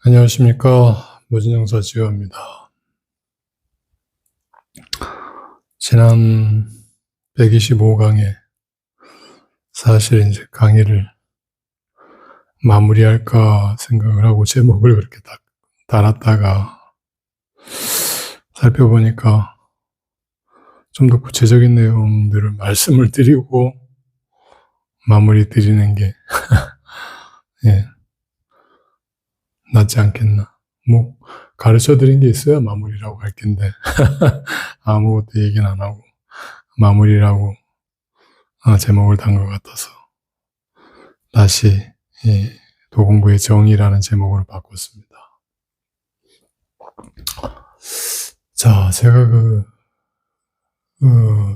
안녕하십니까. 무진영사 지효입니다. 지난 125강에 사실 이제 강의를 마무리할까 생각을 하고 제목을 그렇게 딱 달았다가 살펴보니까 좀 더 구체적인 내용들을 말씀을 드리고 마무리 드리는 게 예, 낫지 않겠나. 뭐 가르쳐 드린 게 있어야 마무리라고 할 텐데 아무것도 얘기는 안 하고 마무리라고 제목을 단 것 같아서 다시 도공부의 정의라는 제목으로 바꿨습니다. 자, 제가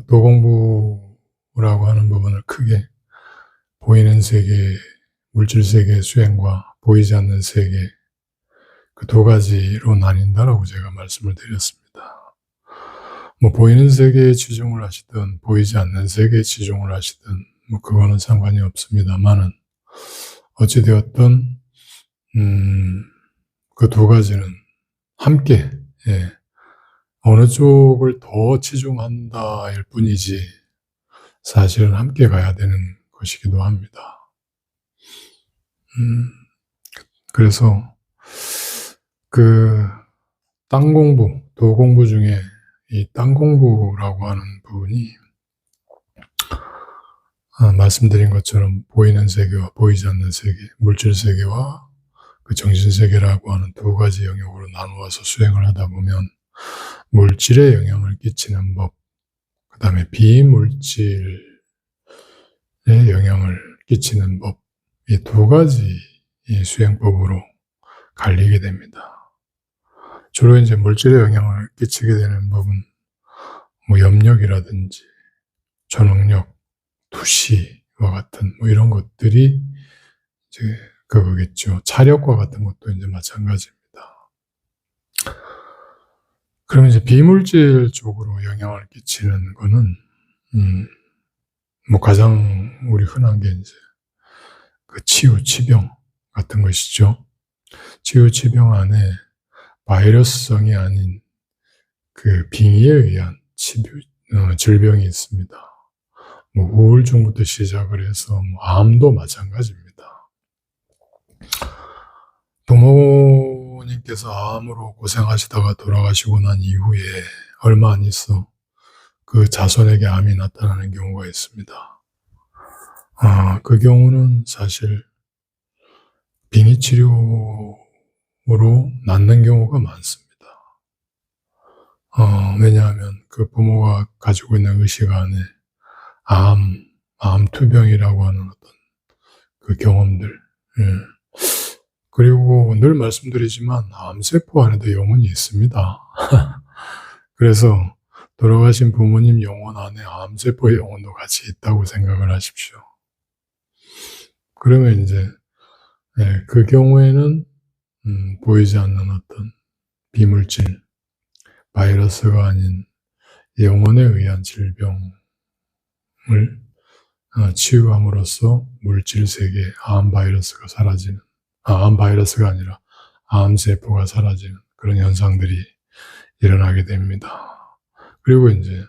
도공부라고 하는 부분을 크게 보이는 세계, 물질 세계 수행과 보이지 않는 세계, 그 두 가지로 나뉜다라고 제가 말씀을 드렸습니다. 뭐 보이는 세계에 치중을 하시든 보이지 않는 세계에 치중을 하시든 뭐 그거는 상관이 없습니다만은 어찌되었든 그 두 가지는 함께 어느 쪽을 더 치중한다일 뿐이지 사실은 함께 가야 되는 것이기도 합니다. 그래서 땅 공부, 도 공부 중에 이 땅 공부라고 하는 부분이 말씀드린 것처럼 보이는 세계와 보이지 않는 세계, 물질 세계와 그 정신 세계라고 하는 두 가지 영역으로 나누어서 수행을 하다 보면 물질에 영향을 끼치는 법, 그 다음에 비물질에 영향을 끼치는 법, 이 두 가지 이 수행법으로 갈리게 됩니다. 주로 이제 물질에 영향을 끼치게 되는 법은 뭐 염력이라든지 전응력, 투시와 같은 뭐 이런 것들이 이제 그거겠죠. 차력과 같은 것도 이제 마찬가지입니다. 그러면 이제 비물질 쪽으로 영향을 끼치는 거는 뭐 가장 우리 흔한 게 이제 그 치유, 치병 같은 것이죠. 치유, 치병 안에 바이러스성이 아닌 그 빙의에 의한 질병이 있습니다. 뭐 우울증부터 시작을 해서 뭐 암도 마찬가지입니다. 부모님께서 암으로 고생하시다가 돌아가시고 난 이후에 얼마 안 있어 그 자손에게 암이 나타나는 경우가 있습니다. 그 경우는 사실 빙의 치료로 낫는 경우가 많습니다. 왜냐하면 그 부모가 가지고 있는 의식 안에 암투병이라고 하는 어떤 그 경험들, 그리고 늘 말씀드리지만 암세포 안에도 영혼이 있습니다. 그래서 돌아가신 부모님 영혼 안에 암세포의 영혼도 같이 있다고 생각을 하십시오. 그러면 이제 그 경우에는 보이지 않는 어떤 비물질, 바이러스가 아닌 영혼에 의한 질병을 치유함으로써 물질 세계 암 바이러스가 사라지는, 암 바이러스가 아니라 암세포가 사라지는 그런 현상들이 일어나게 됩니다. 그리고 이제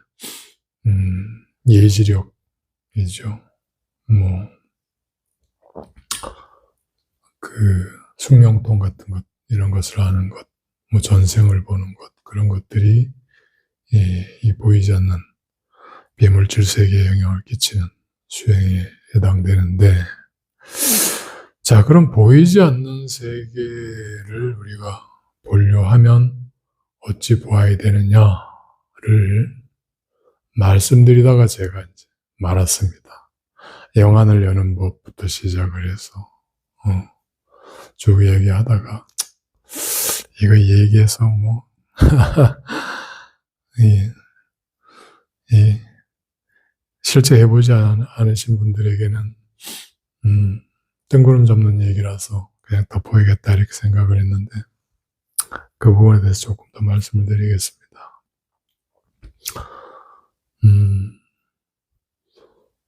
예지력이죠. 뭐 숙명통 같은 것, 이런 것을 하는 것, 뭐 전생을 보는 것, 그런 것들이 이 보이지 않는 비물질 세계에 영향을 끼치는 수행에 해당되는데, 자, 그럼 보이지 않는 세계를 우리가 보려 하면 어찌 보아야 되느냐를 말씀드리다가 제가 이제 말았습니다. 영안을 여는 법부터 시작을 해서 쭉 얘기하다가 이거 얘기해서 뭐 실제 해보지 않으신 분들에게는 뜬구름 잡는 얘기라서 그냥 덮어야겠다 이렇게 생각을 했는데 그 부분에 대해서 조금 더 말씀을 드리겠습니다.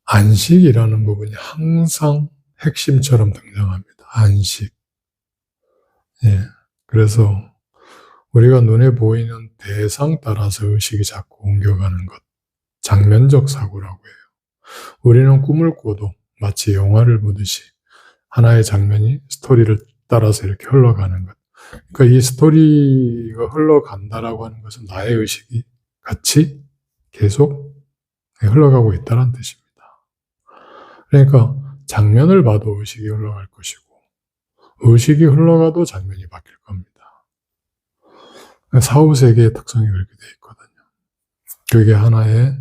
안식이라는 부분이 항상 핵심처럼 등장합니다. 안식. 예. 그래서 우리가 눈에 보이는 대상 따라서 의식이 자꾸 옮겨가는 것. 장면적 사고라고 해요. 우리는 꿈을 꿔도 마치 영화를 보듯이 하나의 장면이 스토리를 따라서 이렇게 흘러가는 것. 그러니까 이 스토리가 흘러간다라고 하는 것은 나의 의식이 같이 계속 흘러가고 있다는 뜻입니다. 그러니까 장면을 봐도 의식이 흘러갈 것이고 의식이 흘러가도 장면이 바뀔 겁니다. 사후세계의 특성이 그렇게 되어 있거든요. 그게 하나의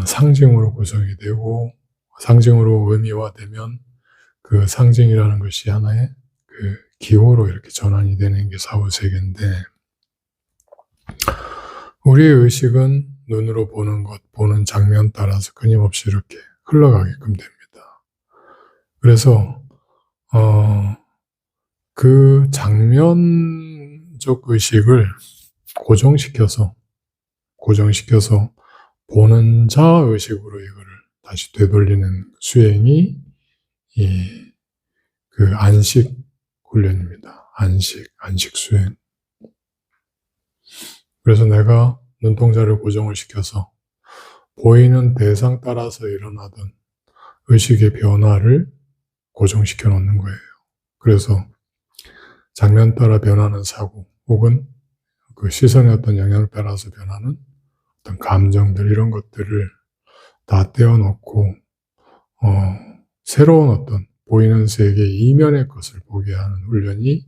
상징으로 구성이 되고 상징으로 의미화되면 그 상징이라는 것이 하나의 기호로 이렇게 전환이 되는 게 사후세계인데 우리의 의식은 눈으로 보는 것, 보는 장면 따라서 끊임없이 이렇게 흘러가게끔 됩니다. 그래서 그 장면적 의식을 고정시켜서 보는 자 의식으로 이거를 다시 되돌리는 수행이 그 안식 훈련입니다. 안식 수행. 그래서 내가 눈동자를 고정을 시켜서 보이는 대상 따라서 일어나던 의식의 변화를 고정시켜 놓는 거예요. 그래서 장면 따라 변하는 사고 혹은 그 시선의 어떤 영향을 따라서 변하는 어떤 감정들 이런 것들을 다 떼어놓고 새로운 어떤 보이는 세계 이면의 것을 보게 하는 훈련이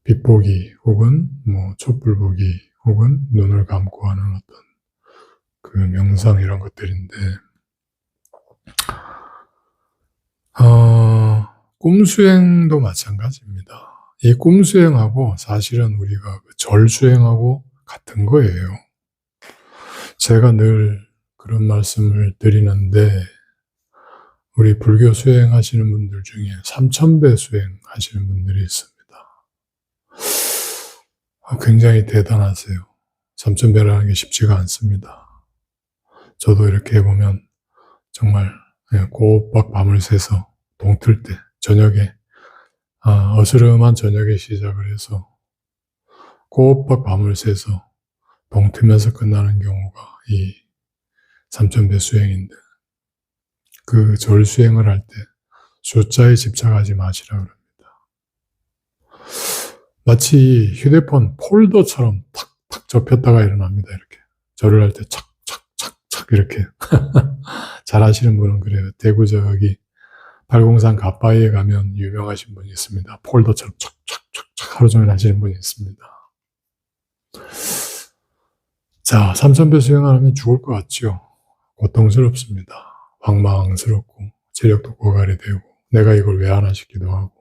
빛보기 혹은 촛불 보기 혹은 눈을 감고 하는 어떤 그 명상 이런 것들인데 꿈수행도 마찬가지입니다. 이 꿈수행하고 사실은 우리가 절수행하고 같은 거예요. 제가 늘 그런 말씀을 드리는데 우리 불교 수행하시는 분들 중에 3000배 수행하시는 분들이 있습니다. 굉장히 대단하세요. 3000배라는 게 쉽지가 않습니다. 저도 이렇게 해보면 정말 꼬박 밤을 새서 동틀 때 저녁에 어스름한 저녁에 시작을 해서 꼬박 밤을 새서 동트면서 끝나는 경우가 이 3000배 수행인데 그 절수행을 할 때 숫자에 집착하지 마시라 그럽니다. 마치 휴대폰 폴더처럼 탁탁 접혔다가 일어납니다. 이렇게 절을 할 때 착착착착 이렇게 잘 하시는 분은 그래요. 대구 저기 팔공산 갓바위에 가면 유명하신 분이 있습니다. 폴더처럼 착착착착 하루 종일 하시는 분이 있습니다. 자, 3000배 수행하면 죽을 것 같죠? 고통스럽습니다. 황망스럽고 체력도 고갈이 되고 내가 이걸 왜 하나 싶기도 하고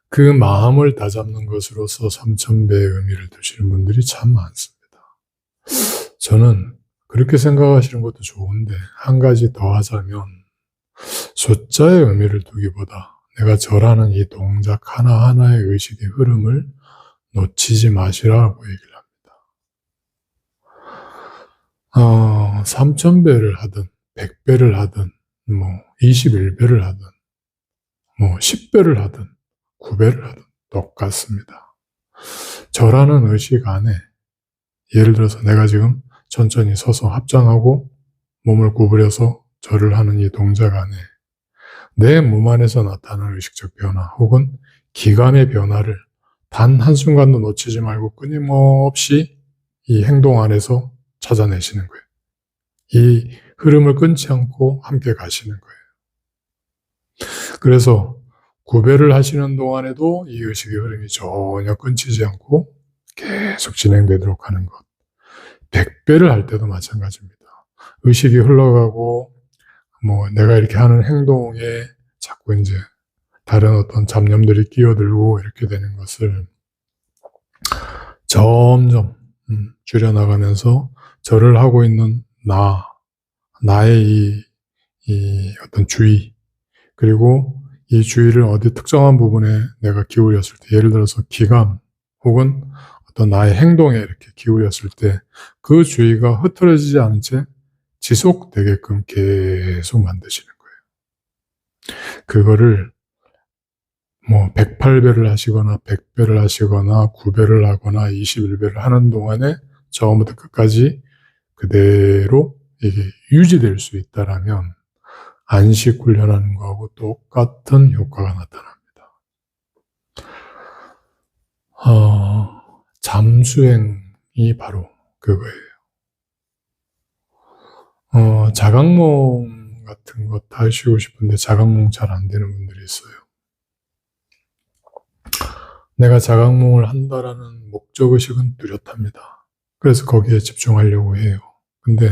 그 마음을 다잡는 것으로서 3000배의 의미를 두시는 분들이 참 많습니다. 저는 그렇게 생각하시는 것도 좋은데 한 가지 더 하자면 숫자의 의미를 두기보다 내가 절하는 이 동작 하나하나의 의식의 흐름을 놓치지 마시라고 얘기를 합니다. 3000배를 하든 100배를 하든 21배를 하든 10배를 하든 9배를 하든 똑같습니다. 절하는 의식 안에 예를 들어서 내가 지금 천천히 서서 합장하고 몸을 구부려서 절을 하는 이 동작 안에 내 몸 안에서 나타나는 의식적 변화 혹은 기감의 변화를 단 한순간도 놓치지 말고 끊임없이 이 행동 안에서 찾아내시는 거예요. 이 흐름을 끊지 않고 함께 가시는 거예요. 그래서 9배를 하시는 동안에도 이 의식의 흐름이 전혀 끊이지 않고 계속 진행되도록 하는 것. 100배를 할 때도 마찬가지입니다. 의식이 흘러가고 내가 이렇게 하는 행동에 자꾸 이제 다른 어떤 잡념들이 끼어들고 이렇게 되는 것을 점점 줄여나가면서 절을 하고 있는 나의 이 어떤 주의, 그리고 이 주의를 어디 특정한 부분에 내가 기울였을 때, 예를 들어서 기감 혹은 어떤 나의 행동에 이렇게 기울였을 때 그 주의가 흐트러지지 않은 채 지속되게끔 계속 만드시는 거예요. 그거를 뭐 108배를 하시거나 100배를 하시거나 9배를 하거나 21배를 하는 동안에 처음부터 끝까지 그대로 이게 유지될 수 있다라면 안식 훈련하는 거하고 똑같은 효과가 나타납니다. 잠수행이 바로 그거예요. 자각몽 같은 거 다 하시고 싶은데 자각몽 잘 안 되는 분들이 있어요. 내가 자각몽을 한다라는 목적의식은 뚜렷합니다. 그래서 거기에 집중하려고 해요. 근데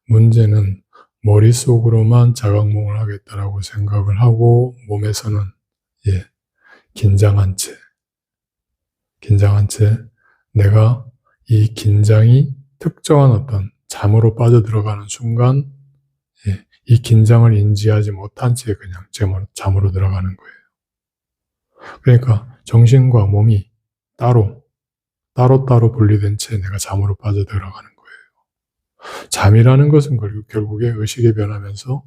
문제는 머릿속으로만 자각몽을 하겠다라고 생각을 하고 몸에서는 긴장한 채 내가 이 긴장이 특정한 어떤 잠으로 빠져들어가는 순간 이 긴장을 인지하지 못한 채 그냥 잠으로 들어가는 거예요. 그러니까 정신과 몸이 따로 분리된 채 내가 잠으로 빠져들어가는 거예요. 잠이라는 것은 결국에 의식이 변하면서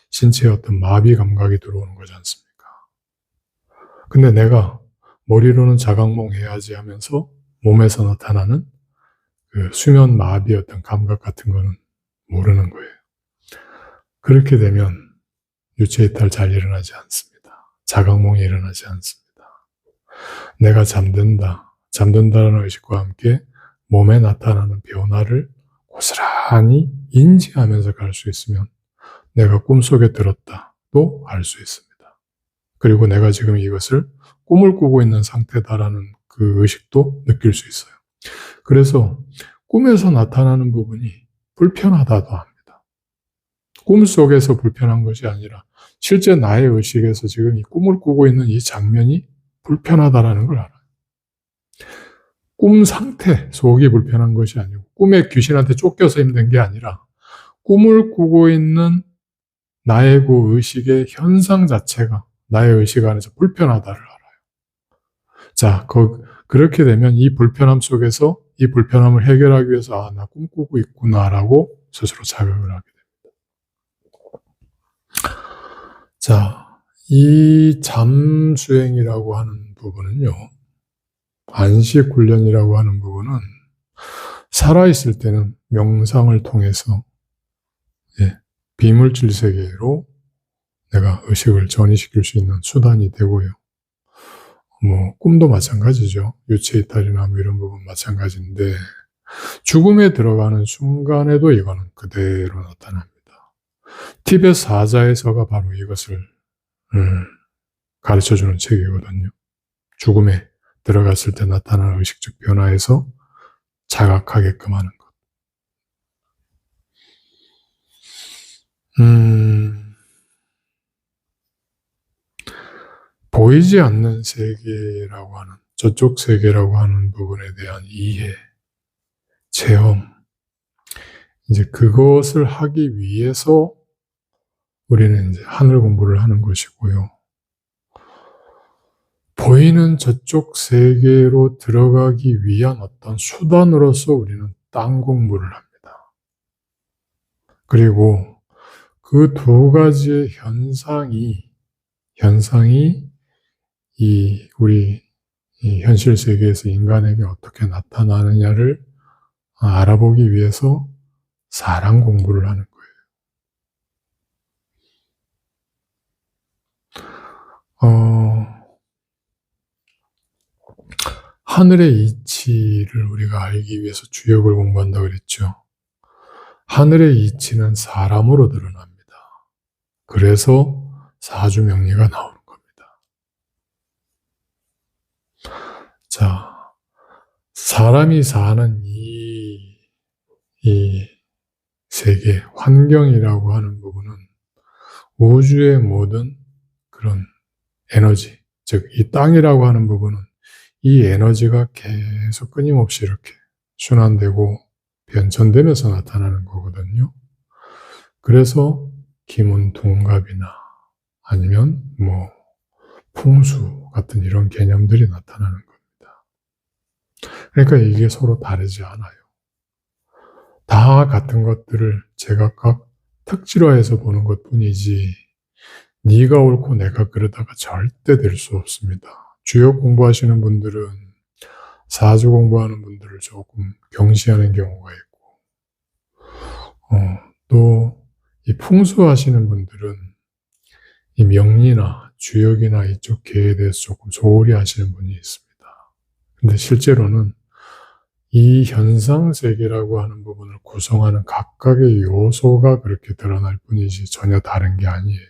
신체에 어떤 마비 감각이 들어오는 거지 않습니까? 근데 내가 머리로는 자각몽 해야지 하면서 몸에서 나타나는 그 수면 마비의 어떤 감각 같은 거는 모르는 거예요. 그렇게 되면 유체이탈 잘 일어나지 않습니다. 자각몽이 일어나지 않습니다. 내가 잠든다라는 의식과 함께 몸에 나타나는 변화를 고스란히 인지하면서 갈 수 있으면 내가 꿈속에 들었다도 알 수 있습니다. 그리고 내가 지금 이것을 꿈을 꾸고 있는 상태다라는 그 의식도 느낄 수 있어요. 그래서 꿈에서 나타나는 부분이 불편하다도 합니다. 꿈속에서 불편한 것이 아니라 실제 나의 의식에서 지금 이 꿈을 꾸고 있는 이 장면이 불편하다라는 걸 알아요. 꿈 상태, 속이 불편한 것이 아니고 꿈에 귀신한테 쫓겨서 힘든 게 아니라 꿈을 꾸고 있는 나의 그 의식의 현상 자체가 나의 의식 안에서 불편하다를 알아요. 자, 그렇게 되면 이 불편함 속에서 이 불편함을 해결하기 위해서 나 꿈꾸고 있구나라고 스스로 자각을 하게 됩니다. 자, 이 잠수행이라고 하는 부분은요, 안식 훈련이라고 하는 부분은 살아있을 때는 명상을 통해서 비물질 세계로 내가 의식을 전이시킬 수 있는 수단이 되고요. 꿈도 마찬가지죠. 유체이탈이나 이런 부분 마찬가지인데 죽음에 들어가는 순간에도 이거는 그대로 나타납니다. 티베트 사자에서가 바로 이것을 가르쳐주는 책이거든요. 죽음에 들어갔을 때 나타나는 의식적 변화에서 자각하게끔 하는 것. 보이지 않는 세계라고 하는, 저쪽 세계라고 하는 부분에 대한 이해, 체험, 이제 그것을 하기 위해서 우리는 이제 하늘 공부를 하는 것이고요. 보이는 저쪽 세계로 들어가기 위한 어떤 수단으로서 우리는 땅 공부를 합니다. 그리고 그 두 가지의 현상이 우리 현실 세계에서 인간에게 어떻게 나타나느냐를 알아보기 위해서 사랑 공부를 하는 거예요. 하늘의 이치를 우리가 알기 위해서 주역을 공부한다고 그랬죠. 하늘의 이치는 사람으로 드러납니다. 그래서 사주명리가 나오는 겁니다. 자, 사람이 사는 이 세계, 환경이라고 하는 부분은 우주의 모든 그런 에너지, 즉 이 땅이라고 하는 부분은 이 에너지가 계속 끊임없이 이렇게 순환되고 변천되면서 나타나는 거거든요. 그래서 기문둔갑이나 아니면 뭐 풍수 같은 이런 개념들이 나타나는 겁니다. 그러니까 이게 서로 다르지 않아요. 다 같은 것들을 제각각 특질화해서 보는 것뿐이지 네가 옳고 내가 그러다가 절대 될 수 없습니다. 주역 공부하시는 분들은 사주 공부하는 분들을 조금 경시하는 경우가 있고 또 이 풍수하시는 분들은 이 명리나 주역이나 이쪽 계에 대해서 조금 소홀히 하시는 분이 있습니다. 근데 실제로는 이 현상세계라고 하는 부분을 구성하는 각각의 요소가 그렇게 드러날 뿐이지 전혀 다른 게 아니에요.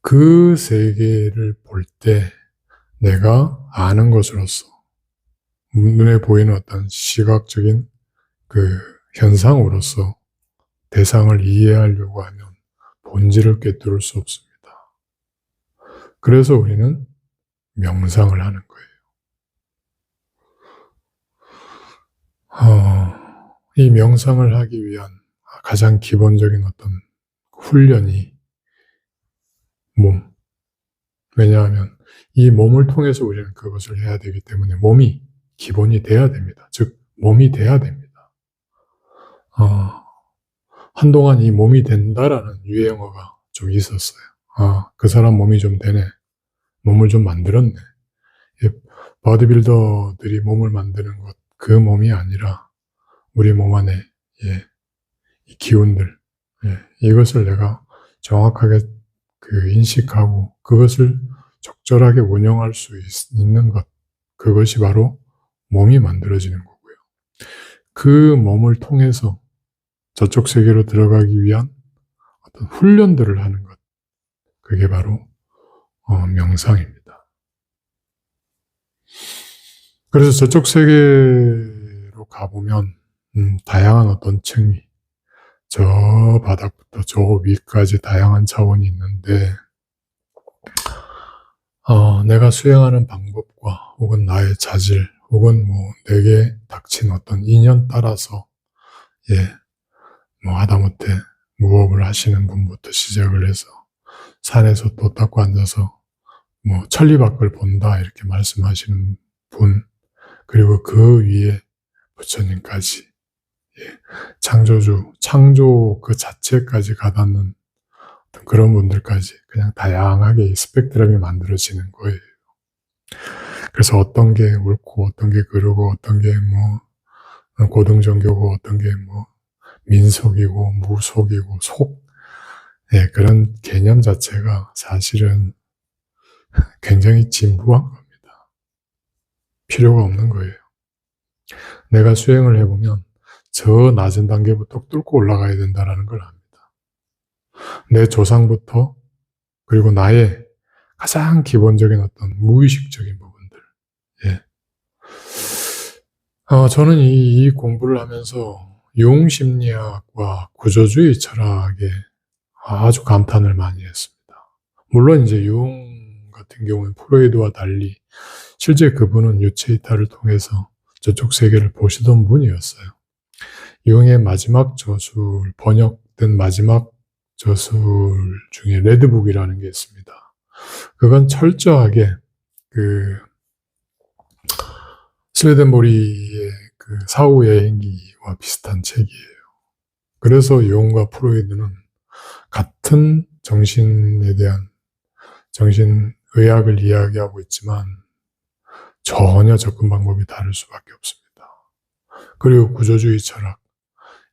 그 세계를 볼 때 내가 아는 것으로서 눈에 보이는 어떤 시각적인 그 현상으로서 대상을 이해하려고 하면 본질을 꿰뚫을 수 없습니다. 그래서 우리는 명상을 하는 거예요. 이 명상을 하기 위한 가장 기본적인 어떤 훈련이 몸. 왜냐하면 이 몸을 통해서 우리는 그것을 해야 되기 때문에 몸이 기본이 돼야 됩니다. 즉 몸이 돼야 됩니다. 한동안 이 몸이 된다라는 유행어가 좀 있었어요. 그 사람 몸이 좀 되네. 몸을 좀 만들었네. 바디빌더들이 몸을 만드는 것, 그 몸이 아니라 우리 몸 안에 이 기운들, 이것을 내가 정확하게 인식하고 그것을 적절하게 운영할 수 있는 것, 그것이 바로 몸이 만들어지는 거고요. 그 몸을 통해서 저쪽 세계로 들어가기 위한 어떤 훈련들을 하는 것, 그게 바로 명상입니다. 그래서 저쪽 세계로 가보면 다양한 어떤 층위, 저 바닥부터 저 위까지 다양한 차원이 있는데 내가 수행하는 방법과 혹은 나의 자질 혹은 뭐 내게 닥친 어떤 인연 따라서 뭐 하다못해 무업을 하시는 분부터 시작을 해서 산에서 돛 닦고 앉아서 뭐 천리밖을 본다 이렇게 말씀하시는 분, 그리고 그 위에 부처님까지 창조주, 창조 그 자체까지 가닿는 그런 분들까지 그냥 다양하게 스펙트럼이 만들어지는 거예요. 그래서 어떤 게 옳고 어떤 게 그르고 어떤 게 뭐 고등종교고 어떤 게 뭐 민속이고 무속이고 속, 그런 개념 자체가 사실은 굉장히 진부한 겁니다. 필요가 없는 거예요. 내가 수행을 해보면 저 낮은 단계부터 뚫고 올라가야 된다는 걸 압니다. 내 조상부터 그리고 나의 가장 기본적인 어떤 무의식적인 부분들. 저는 이 공부를 하면서 융심리학과 구조주의 철학에 아주 감탄을 많이 했습니다. 물론 이제 융 같은 경우는 프로이드와 달리 실제 그분은 유체이탈을 통해서 저쪽 세계를 보시던 분이었어요. 융의 마지막 저술, 번역된 마지막 저술 중에 레드북이라는 게 있습니다. 그건 철저하게 스웨덴보리의 사후 여행기와 비슷한 책이에요. 그래서 융과 프로이드는 같은 정신에 대한 정신의학을 이야기하고 있지만 전혀 접근 방법이 다를 수밖에 없습니다. 그리고 구조주의 철학,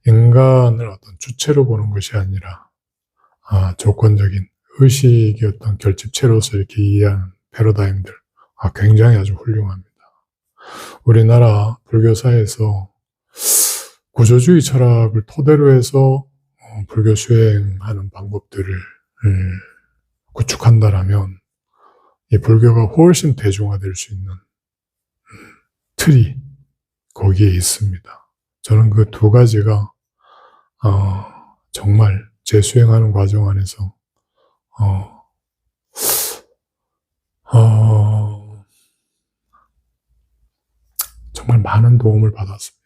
인간을 어떤 주체로 보는 것이 아니라 조건적인 의식의 어떤 결집체로서 이렇게 이해하는 패러다임들, 굉장히 아주 훌륭합니다. 우리나라 불교사에서 구조주의 철학을 토대로 해서 불교 수행하는 방법들을 구축한다라면 이 불교가 훨씬 대중화될 수 있는 틀이 거기에 있습니다. 저는 그 두 가지가 정말 제 수행하는 과정 안에서 정말 많은 도움을 받았습니다.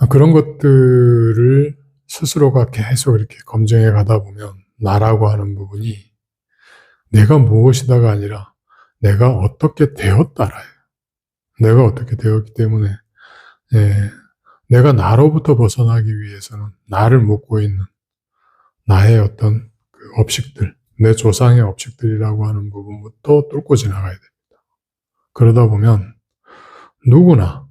그런 것들을 스스로가 계속 이렇게 검증해 가다 보면 나라고 하는 부분이 내가 무엇이다가 아니라 내가 어떻게 되었다라요. 내가 어떻게 되었기 때문에 내가 나로부터 벗어나기 위해서는 나를 묶고 있는 나의 어떤 그 업식들, 내 조상의 업식들이라고 하는 부분부터 뚫고 지나가야 됩니다. 그러다 보면 누구나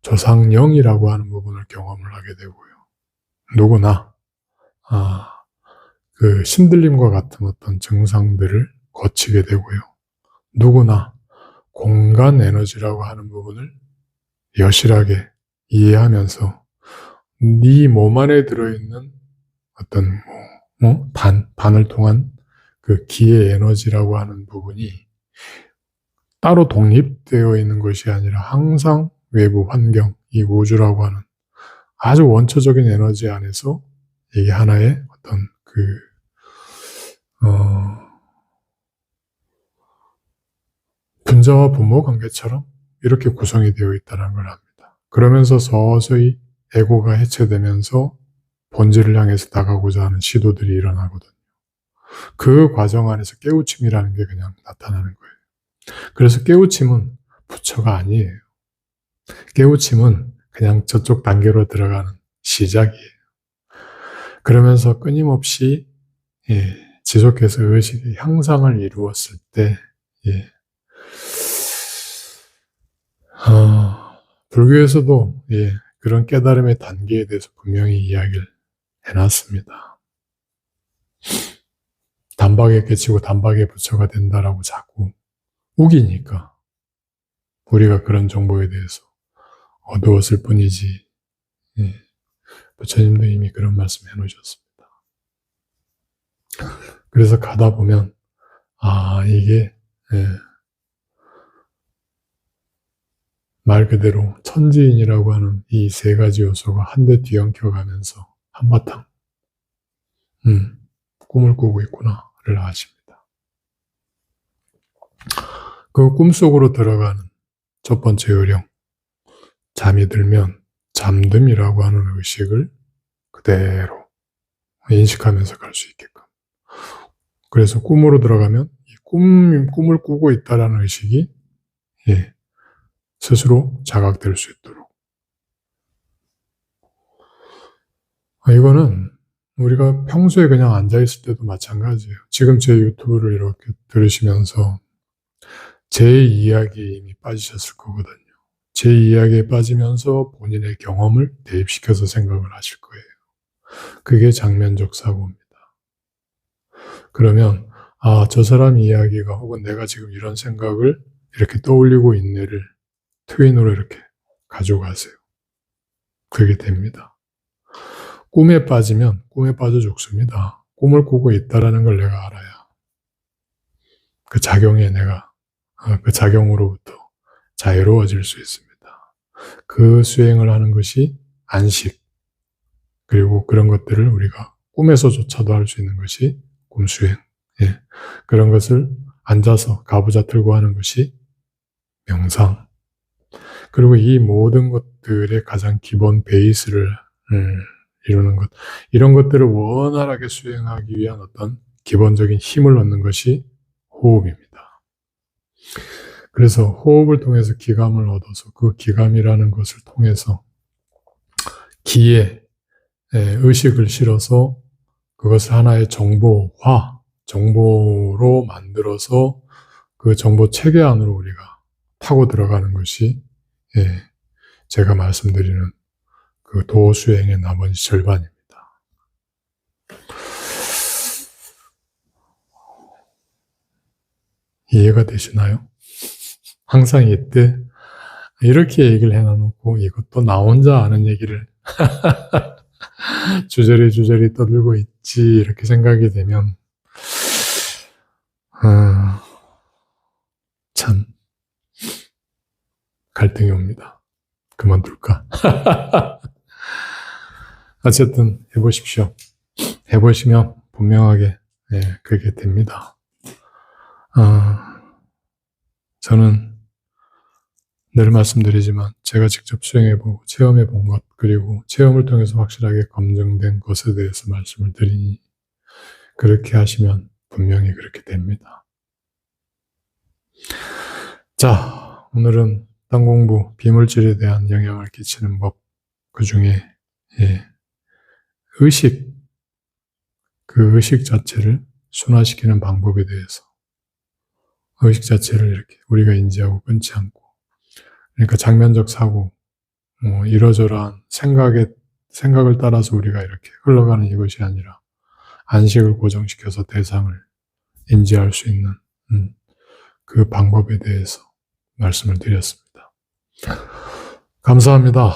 조상영이라고 하는 부분을 경험을 하게 되고요. 누구나 그 신들림과 같은 어떤 증상들을 거치게 되고요. 누구나 공간 에너지라고 하는 부분을 여실하게 이해하면서 네 몸 안에 들어있는 어떤 단을 통한 그 기의 에너지라고 하는 부분이 따로 독립되어 있는 것이 아니라 항상 외부 환경, 이 우주라고 하는 아주 원초적인 에너지 안에서 이게 하나의 어떤 분자와 부모 관계처럼 이렇게 구성이 되어 있다는 걸 압니다. 그러면서 서서히 에고가 해체되면서 본질을 향해서 나가고자 하는 시도들이 일어나거든요. 그 과정 안에서 깨우침이라는 게 그냥 나타나는 거예요. 그래서 깨우침은 부처가 아니에요. 깨우침은 그냥 저쪽 단계로 들어가는 시작이에요. 그러면서 끊임없이 지속해서 의식의 향상을 이루었을 때 불교에서도 그런 깨달음의 단계에 대해서 분명히 이야기를 해놨습니다. 단박에 깨치고 단박에 부처가 된다라고 자꾸 우기니까 우리가 그런 정보에 대해서 어두웠을 뿐이지 부처님도 이미 그런 말씀 해놓으셨습니다. 그래서 가다 보면 이게 말 그대로 천지인이라고 하는 이 세 가지 요소가 한데 뒤엉켜가면서 한바탕 꿈을 꾸고 있구나를 아십니다. 그 꿈속으로 들어가는 첫 번째 요령, 잠이 들면 잠듦이라고 하는 의식을 그대로 인식하면서 갈 수 있게끔. 그래서 꿈으로 들어가면 이 꿈을 꾸고 있다라는 의식이 스스로 자각될 수 있도록. 이거는 우리가 평소에 그냥 앉아있을 때도 마찬가지예요. 지금 제 유튜브를 이렇게 들으시면서 제 이야기에 이미 빠지셨을 거거든요. 제 이야기에 빠지면서 본인의 경험을 대입시켜서 생각을 하실 거예요. 그게 장면적 사고입니다. 그러면 저 사람 이야기가 혹은 내가 지금 이런 생각을 이렇게 떠올리고 있네를 트윈으로 이렇게 가져가세요. 그게 됩니다. 꿈에 빠지면 꿈에 빠져 죽습니다. 꿈을 꾸고 있다는 걸 내가 알아야 그 작용에 내가 그 작용으로부터 자유로워질 수 있습니다. 그 수행을 하는 것이 안식, 그리고 그런 것들을 우리가 꿈에서조차도 할 수 있는 것이 꿈수행. 그런 것을 앉아서 가부좌 틀고 하는 것이 명상. 그리고 이 모든 것들의 가장 기본 베이스를 이루는 것, 이런 것들을 원활하게 수행하기 위한 어떤 기본적인 힘을 얻는 것이 호흡입니다. 그래서 호흡을 통해서 기감을 얻어서 그 기감이라는 것을 통해서 기에 의식을 실어서 그것을 하나의 정보로 만들어서 그 정보 체계 안으로 우리가 타고 들어가는 것이 제가 말씀드리는 그 도수행의 나머지 절반입니다. 이해가 되시나요? 항상 이때 이렇게 얘기를 해놔놓고 이것도 나 혼자 아는 얘기를 주저리 떠들고 있지 이렇게 생각이 되면 참 갈등이 옵니다. 그만둘까? 어쨌든 해보십시오. 해보시면 분명하게 그게 됩니다. 저는 늘 말씀드리지만 제가 직접 수행해보고 체험해본 것, 그리고 체험을 통해서 확실하게 검증된 것에 대해서 말씀을 드리니 그렇게 하시면 분명히 그렇게 됩니다. 자, 오늘은 땅 공부, 비물질에 대한 영향을 끼치는 법, 그 중에 의식, 그 의식 자체를 순화시키는 방법에 대해서, 의식 자체를 이렇게 우리가 인지하고 끊지 않고, 그러니까 장면적 사고, 이러저러한 생각을 따라서 우리가 이렇게 흘러가는 이것이 아니라 안식을 고정시켜서 대상을 인지할 수 있는 그 방법에 대해서 말씀을 드렸습니다. 감사합니다.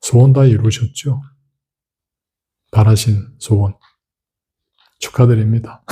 소원 다 이루셨죠? 바라신 소원 축하드립니다.